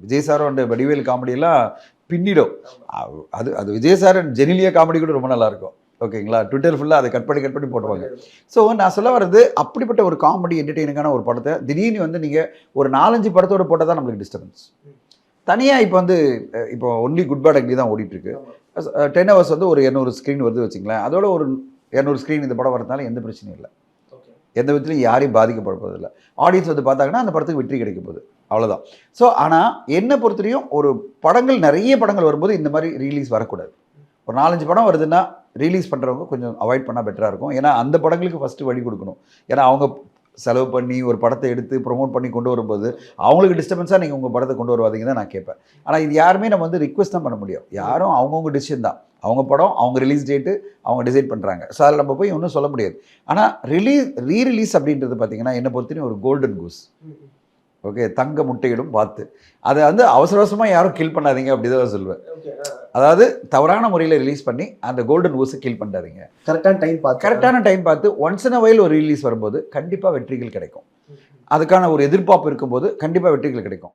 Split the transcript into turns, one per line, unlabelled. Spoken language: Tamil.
விஜய் சாரும் அந்த வடிவேல் காமெடியெல்லாம் பின்னிடும். அது அது விஜய் சார் ஜெனிலியா காமெடி கூட ரொம்ப நல்லாயிருக்கும். ஓகேங்களா? ட்விட்டர் ஃபுல்லாக அதை கட் பண்ணி போட்டுருவாங்க. ஸோ நான் சொல்ல வர்றது அப்படிப்பட்ட ஒரு காமெடி என்டர்டெய்னிங்கான ஒரு படத்தை திடீர்னு வந்து நீங்கள் ஒரு 4-5 படத்தோட போட்டால் தான் நம்மளுக்கு டிஸ்டர்பன்ஸ். தனியாக இப்போ வந்து இப்போ ஒன்லி குட் பேட் அக்லி தான் ஓடிட்டுருக்கு. 10 ஹவர்ஸ் வந்து ஒரு 200 ஸ்க்ரீன் வருது வச்சுங்களேன். அதோட ஒரு 200 ஸ்க்ரீன் இந்த படம் வரதுனால எந்த பிரச்சனையும் இல்லை. எந்த விதத்துலையும் யாரையும் பாதிக்கப்பட போதில்லை. ஆடியன்ஸ் வந்து பார்த்தாங்கன்னா அந்த படத்துக்கு வெற்றி கிடைக்க போகுது, அவ்வளோதான். ஸோ ஆனால் என்னை பொறுத்தவரையும் ஒரு படங்கள் நிறைய படங்கள் வரும்போது இந்த மாதிரி ரீலீஸ் வரக்கூடாது. ஒரு 4-5 படம் வருதுன்னா ரிலீஸ் பண்ணுறவங்க கொஞ்சம் அவாய்ட் பண்ணால் பெட்டராக இருக்கும். ஏன்னா அந்த படங்களுக்கு ஃபஸ்ட்டு வழி கொடுக்கணும். ஏன்னா அவங்க செலவு பண்ணி ஒரு படத்தை எடுத்து ப்ரொமோட் பண்ணி கொண்டு வரும்போது அவங்களுக்கு டிஸ்டர்பன்ஸாக நீங்கள் உங்கள் படத்தை கொண்டு வருவாதீங்க தான் நான் கேட்பேன். ஆனால் இது யாருமே நம்ம வந்து ரிக்வெஸ்ட் தான் பண்ண முடியும். யாரும் அவங்கவுங்க டிசிஷன் தான். அவங்க படம், அவங்க ரிலீஸ் டேட்டு அவங்க டிசைட் பண்ணுறாங்க. ஸோ அதில் நம்ம போய் ஒன்றும் சொல்ல முடியாது. ஆனால் ரீரிலீஸ் அப்படின்றது பார்த்தீங்கன்னா என்னை பொறுத்தவரைக்கும் ஒரு கோல்டன் கூஸ். ஓகே, தங்க முட்டையிடும் பார்த்து அதை வந்து அவசரமாக யாரும் கில் பண்ணாதீங்க அப்படி தான் சொல்லுவேன். அதாவது தவறான முறையில் ரிலீஸ் பண்ணி அந்த கோல்டன் கூஸை கில் பண்ணாதீங்க. கரெக்டான டைம் பார்த்து ஒன்ஸ் இன் அ வைல் ஒரு ரிலீஸ் வரும்போது கண்டிப்பாக வெற்றிகள் கிடைக்கும். அதுக்கான ஒரு எதிர்பார்ப்பு இருக்கும்போது கண்டிப்பாக வெற்றிகள் கிடைக்கும்.